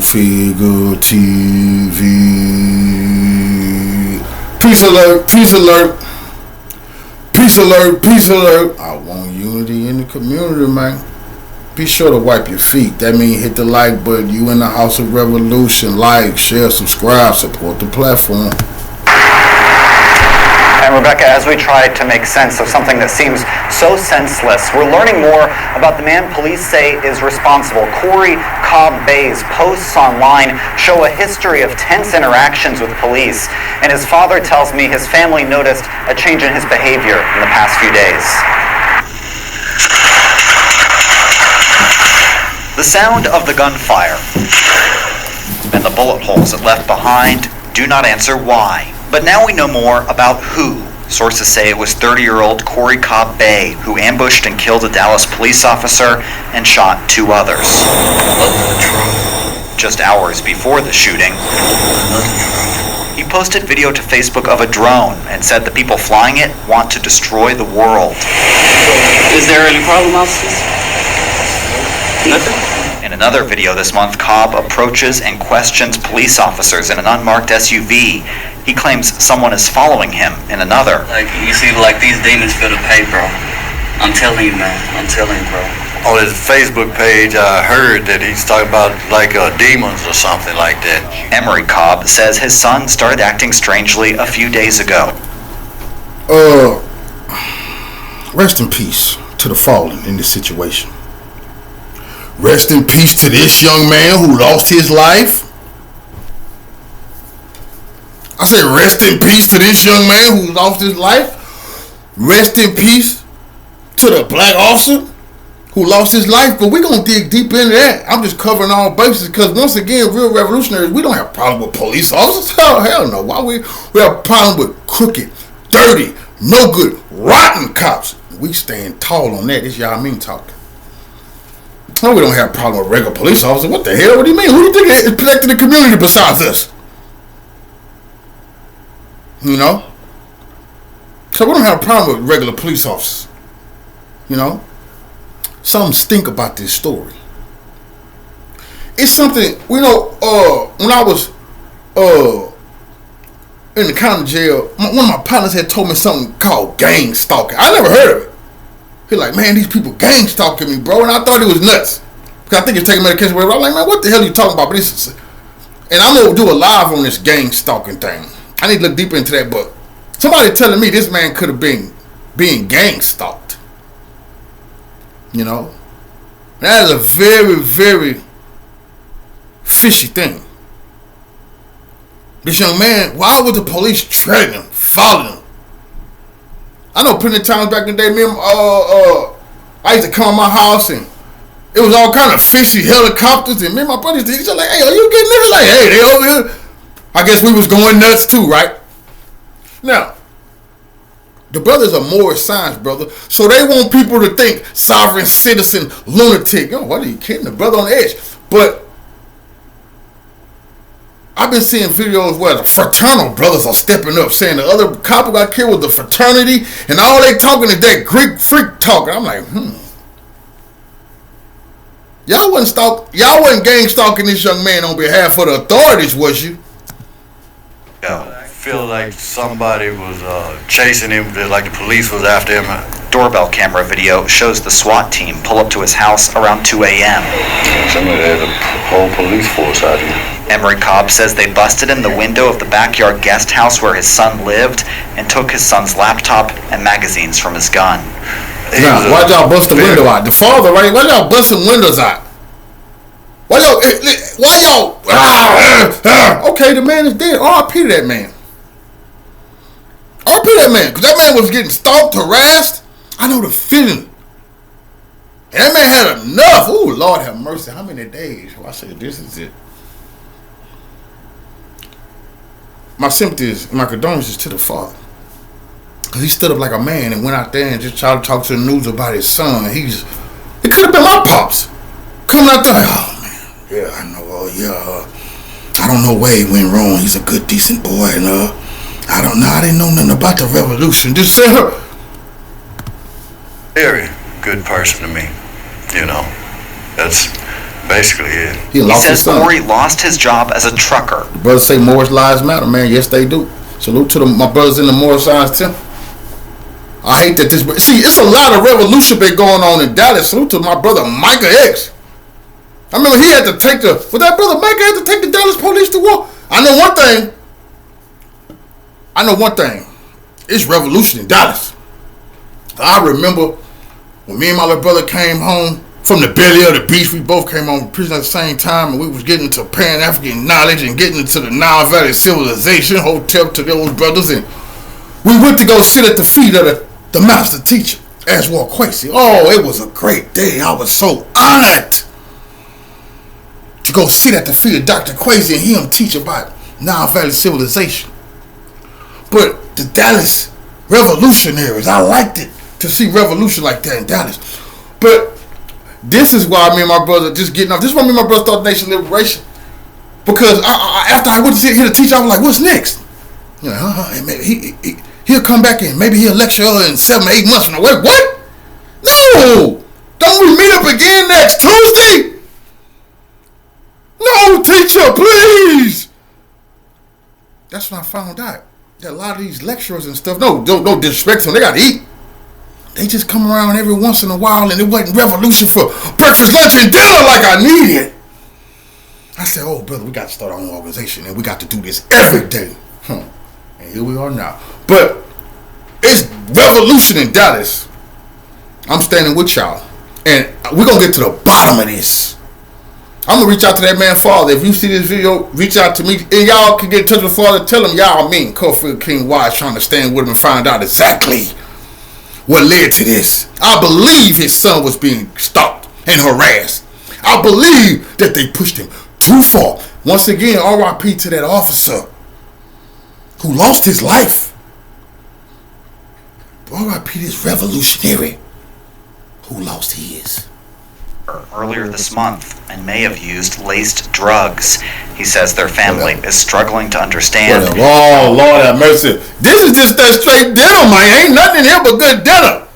Cultfigga TV. Peace alert, peace alert. Peace alert, peace alert. I want unity in the community, man. Be sure to wipe your feet. That means hit the like button. You in the House of Revolution. Like, share, subscribe, support the platform. And Rebecca, as we try to make sense of something that seems so senseless, we're learning more about the man police say is responsible. Corey Cobb Bay's posts online show a history of tense interactions with police, and his father tells me his family noticed a change in his behavior in the past few days. The sound of the gunfire and the bullet holes it left behind do not answer why. But now we know more about who. Sources say it was 30-year-old Corey Cobb Bay who ambushed and killed a Dallas police officer and shot two others. Just hours before the shooting, he posted video to Facebook of a drone and said the people flying it want to destroy the world. Is there any problem, officers? Nothing? In another video this month, Cobb approaches and questions police officers in an unmarked SUV. He claims someone is following him in another. Like, you see, like, these demons feel the pain, bro. I'm telling you, man. I'm telling you, bro. On his Facebook page, I heard that he's talking about, like, demons or something like that. Emery Cobb says his son started acting strangely a few days ago. Rest in peace to the fallen in this situation. Rest in peace to this young man who lost his life. I said rest in peace to this young man who lost his life. Rest in peace to the black officer who lost his life. But we're going to dig deep into that. I'm just covering all bases because once again, real revolutionaries, we don't have a problem with police officers. Hell no. Why we have a problem with crooked, dirty, no good, rotten cops. We stand tall on that. This y'all mean talking. No, we don't have a problem with regular police officers. What the hell? What do you mean? Who do you think is protecting the community besides us? You know? So we don't have a problem with regular police officers. You know? Something stink about this story. It's something, you know, when I was in the county jail, one of my partners had told me something called gang stalking. I never heard of it. He's like, man, these people gang stalking me, bro. And I thought it was nuts. Because I think it's taking medication. But I'm like, man, what the hell are you talking about? But this is, and I'm going to do a live on this gang stalking thing. I need to look deeper into that. But somebody telling me this man could have been being gang stalked. You know? That is a very, very fishy thing. This young man, why would the police treading him, following him? I know plenty of times back in the day, I used to come to my house and it was all kind of fishy helicopters and me and my brothers did each other like, hey, are you getting there? Like, hey, they over here. I guess we was going nuts too, right? Now, the brothers are Moorish science, brother. So they want people to think sovereign citizen lunatic. Oh, what are you kidding? The brother on the edge. But I've been seeing videos where the fraternal brothers are stepping up, saying the other couple got killed with the fraternity, and all they talking is that Greek freak talking. I'm like, Y'all wasn't gang stalking this young man on behalf of the authorities, was you? Yeah, I feel like somebody was chasing him, like the police was after him. Doorbell camera video shows the SWAT team pull up to his house around 2 a.m. Somebody had a whole police force out here. Emery Cobb says they busted in the window of the backyard guest house where his son lived and took his son's laptop and magazines from his gun. Now, why'd y'all bust the window out? The father, right? Why y'all busting windows out? Why y'all? Okay, the man is dead. R.I.P. to that man. R.I.P. to that man. Because that man was getting stalked, harassed. I know the feeling. And that man had enough. Ooh, Lord have mercy. How many days? Well, I said, this is it. My sympathies, my condolences to the father. Because he stood up like a man and went out there and just tried to talk to the news about his son. It could have been my pops. Coming out there, oh man, yeah, I know, I don't know where he went wrong. He's a good, decent boy, and I didn't know nothing about the revolution. Just say her. Very good person to me, you know. That's Basically, yeah. He lost his says son. Corey lost his job as a trucker. The brothers say Moorish lives matter, man. Yes, they do. Salute to my brothers in the Moorish Science Temple. I hate that this. See, it's a lot of revolution been going on in Dallas. Salute to my brother Micah X. I remember he had to take that brother Micah had to take the Dallas police to war. I know one thing. It's revolution in Dallas. I remember when me and my little brother came home from the belly of the beast. We both came home from prison at the same time, and we was getting into Pan-African knowledge and getting into the Nile Valley civilization. Hotel to those brothers, and we went to go sit at the feet of the master teacher, Aswar Quasi. Oh, it was a great day. I was so honored to go sit at the feet of Dr. Quasi and hear him teach about Nile Valley civilization. But the Dallas revolutionaries, I liked it to see revolution like that in Dallas. But this is why me and my brother just getting off. This is why me and my brother started Nation Liberation. Because after I went to hear the teacher, I was like, what's next? You know, and maybe he'll come back in. Maybe he'll lecture in 7 or 8 months from now. Wait, what? No! Don't we meet up again next Tuesday? No, teacher, please! That's when I found out that a lot of these lecturers and stuff, no disrespect to them, they gotta eat. They just come around every once in a while, and it wasn't revolution for breakfast, lunch, and dinner like I needed. I said, oh, brother, we got to start our own organization, and we got to do this every day. And here we are now. But it's revolution in Dallas. I'm standing with y'all. And we're going to get to the bottom of this. I'm going to reach out to that man father. If you see this video, reach out to me. And y'all can get in touch with the father. Tell him y'all mean Cultfigga King Wise trying to stand with him and find out exactly what led to this. I believe his son was being stalked and harassed. I believe that they pushed him too far. Once again, R.I.P. to that officer who lost his life. R.I.P. this revolutionary who lost his. Earlier this month and may have used laced drugs. He says their family is struggling to understand. Oh, Lord have mercy. This is just that straight dinner, man. Ain't nothing here but good dinner.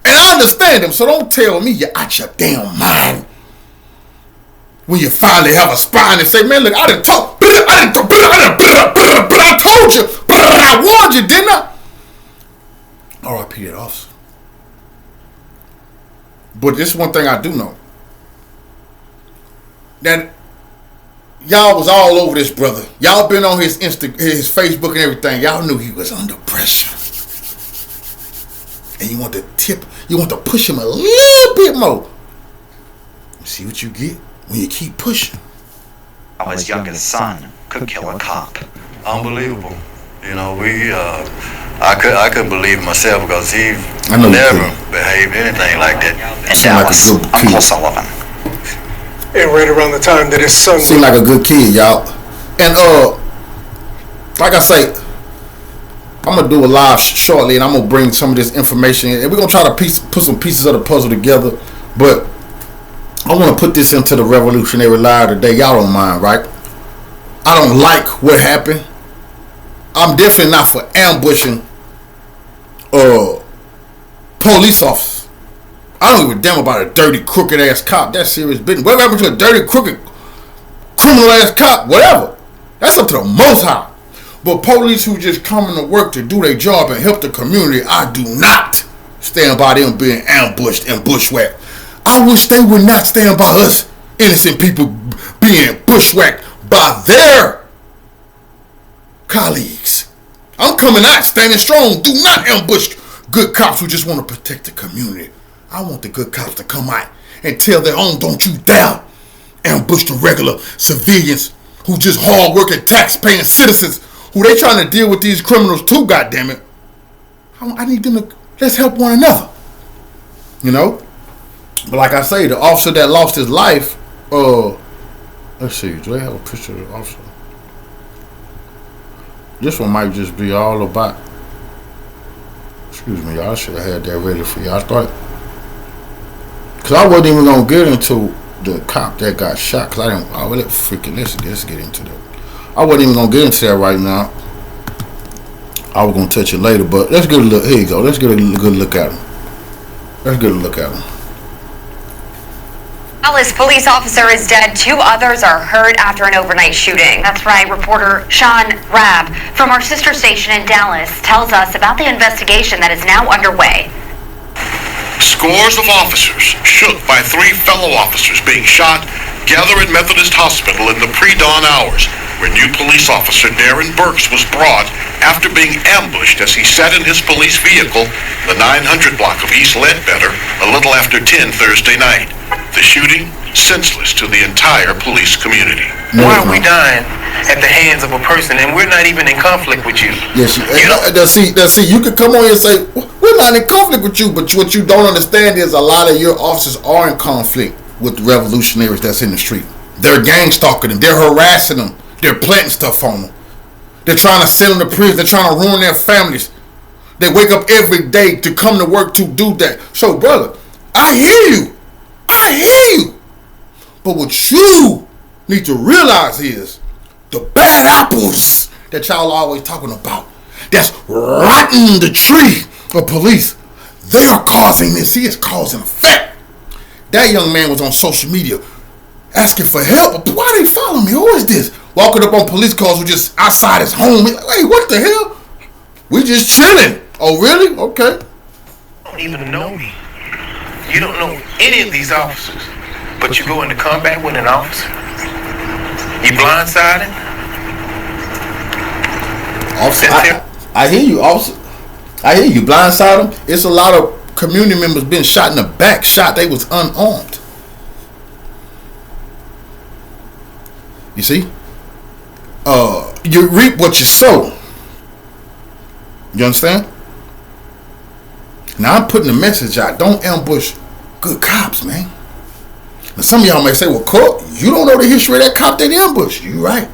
And I understand him, so don't tell me you're out your damn mind. When you finally have a spine and say, man, look, I told you, I warned you, didn't I? R.I.P. that officer. But this is one thing I do know. That y'all was all over this brother. Y'all been on his his Facebook and everything. Y'all knew he was under pressure. And you want to push him a little bit more. See what you get when you keep pushing. How his youngest son could kill a cop. Unbelievable. You know, I couldn't believe it myself because he never behaved anything like that. In Dallas, I'm Paul Sullivan. And right around the time that his son seemed like a good kid, y'all. And like I say, I'm gonna do a live shortly, and I'm gonna bring some of this information, and we're gonna try to put some pieces of the puzzle together. But I want to put this into the revolutionary live today. Y'all don't mind, right? I don't like what happened. I'm definitely not for ambushing police officers. I don't give a damn about a dirty, crooked ass cop. That's serious business. Whatever happened to a dirty, crooked, criminal ass cop, whatever. That's up to the Most High. But police who just come into work to do their job and help the community, I do not stand by them being ambushed and bushwhacked. I wish they would not stand by us, innocent people, being bushwhacked by their colleagues. I'm coming out, standing strong. Do not ambush good cops who just want to protect the community. I want the good cops to come out and tell their own, don't you dare ambush the regular civilians who just hard-working, tax-paying citizens who they trying to deal with these criminals too, goddammit. I need them to, let's help one another. You know? But like I say, the officer that lost his life, let's see, do they have a picture of the officer? This one might just be all about, excuse me, y'all, I should have had that ready for y'all. Because I wasn't even going to get into the cop that got shot, because let's get into that. I wasn't even going to get into that right now. I was going to touch it later, but let's get a look. Here you go. Let's get a good look at him. Dallas police officer is dead. 2 others are hurt after an overnight shooting. That's right. Reporter Sean Rabb from our sister station in Dallas tells us about the investigation that is now underway. Scores of officers, shook by 3 fellow officers being shot, gather at Methodist Hospital in the pre-dawn hours, where new police officer Darren Burks was brought after being ambushed as he sat in his police vehicle in the 900 block of East Ledbetter a little after 10 Thursday night. The shooting, senseless to the entire police community. Why are we dying at the hands of a person and we're not even in conflict with you? Yes, see, you could come on here and say, we're not in conflict with you, but what you don't understand is a lot of your officers are in conflict with the revolutionaries that's in the street. They're gang stalking them, they're harassing them, they're planting stuff on them. They're trying to send them to prison, they're trying to ruin their families. They wake up every day to come to work to do that. So, brother, I hear you. But what you need to realize is the bad apples that y'all always talking about, that's rotting the tree of police, they are causing this. He is causing effect. That young man was on social media asking for help. Why they follow me? Who is this? Walking up on police cars who just outside his home. He's like, wait, what the hell? We just chilling. Oh, really? Okay. You don't even know me. You don't know any of these officers. But you go into combat with an officer. You blindsided. Officer, I hear you, officer. I hear you. Blindside them. It's a lot of community members been shot in the back. They was unarmed. You see? You reap what you sow. You understand? Now I'm putting a message out. Don't ambush good cops, man. Now some of y'all may say, well, Court, you don't know the history of that cop that ambushed. You right.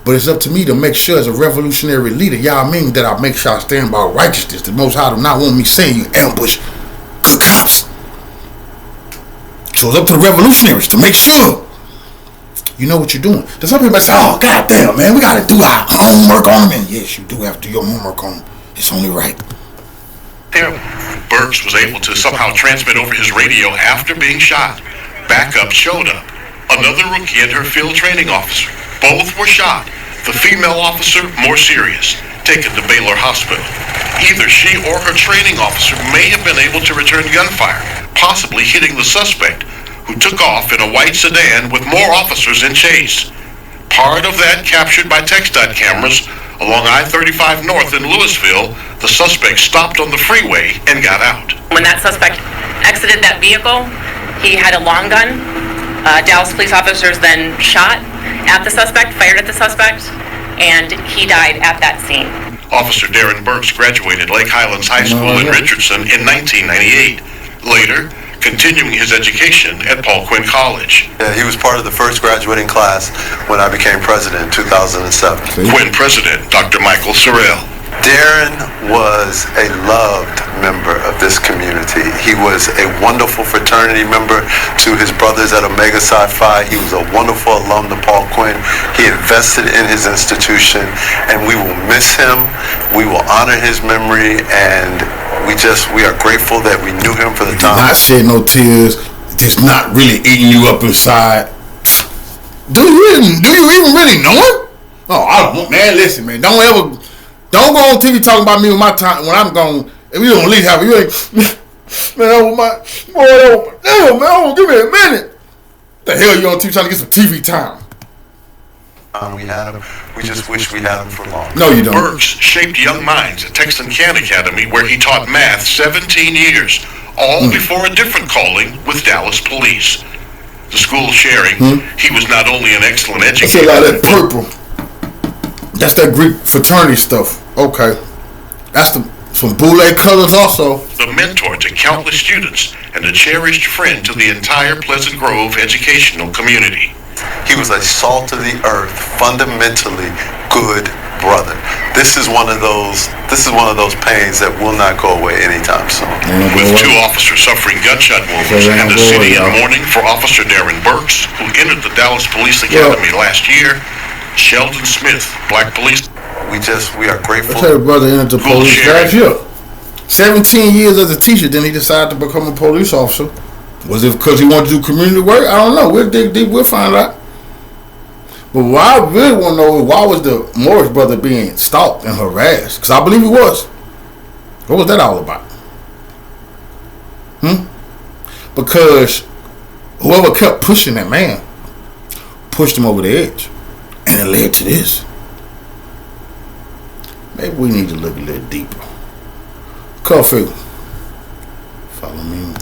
But it's up to me to make sure as a revolutionary leader, y'all mean that I make sure I stand by righteousness. The Most High do not want me saying you ambush good cops. So it's up to the revolutionaries to make sure you know what you're doing. There's some people that say, oh, goddamn, man, we got to do our homework on them. And yes, you do have to do your homework on them. It's only right. Burks was able to somehow transmit over his radio after being shot. Backup showed up. Another rookie and her field training officer. Both were shot. The female officer more serious, taken to Baylor Hospital. Either she or her training officer may have been able to return gunfire, possibly hitting the suspect, who took off in a white sedan with more officers in chase. Part of that captured by TxDOT cameras along I-35 North in Louisville. The suspect stopped on the freeway and got out. When that suspect exited that vehicle, he had a long gun. Dallas police officers then shot at the suspect, fired at the suspect, and he died at that scene. Officer Darren Burks graduated Lake Highlands High School in Richardson in 1998. Later, continuing his education at Paul Quinn College. He was part of the first graduating class when I became president in 2007. Quinn president, Dr. Michael Sorrell. Darren was a loved member of this community. He was a wonderful fraternity member to his brothers at Omega Psi Phi. He was a wonderful alum to Paul Quinn. He invested in his institution, and we will miss him. We will honor his memory, and we are grateful that we knew him for the time. Not shed no tears. Just not really eating you up inside. Do you even really know him? Oh, I don't, man. Listen, man. Don't go on TV talking about me with my time when I'm gone. If you don't at least have it, you ain't. Man, that was my boy. Damn, man, give me a minute. What the hell you on TV trying to get some TV time? We had him. We just wish we had him for long. No, you don't. Burks shaped young minds at Texan Can Academy, where he taught math 17 years, all before a different calling with Dallas Police. The school sharing, he was not only an excellent educator. That's a lot of that purple. That's that Greek fraternity stuff. Okay. That's some boule colors also. The mentor to countless students and a cherished friend to the entire Pleasant Grove educational community. He was a salt of the earth, fundamentally good brother. This is one of those pains that will not go away anytime soon. With 2 officers suffering gunshot wounds and the city in mourning for Officer Darren Burks, who entered the Dallas Police Academy last year, Sheldon Smith, Black Police. We are grateful. I tell your brother entered the police last year. 17 years as a teacher, then he decided to become a police officer. Was it because he wanted to do community work? I don't know. We'll dig deep. We'll find out. But what I really want to know is why was the Moorish brother being stalked and harassed? Because I believe he was. What was that all about? Because whoever kept pushing that man pushed him over the edge. And it led to this. Maybe we need to look a little deeper. Cultfigga. Follow me.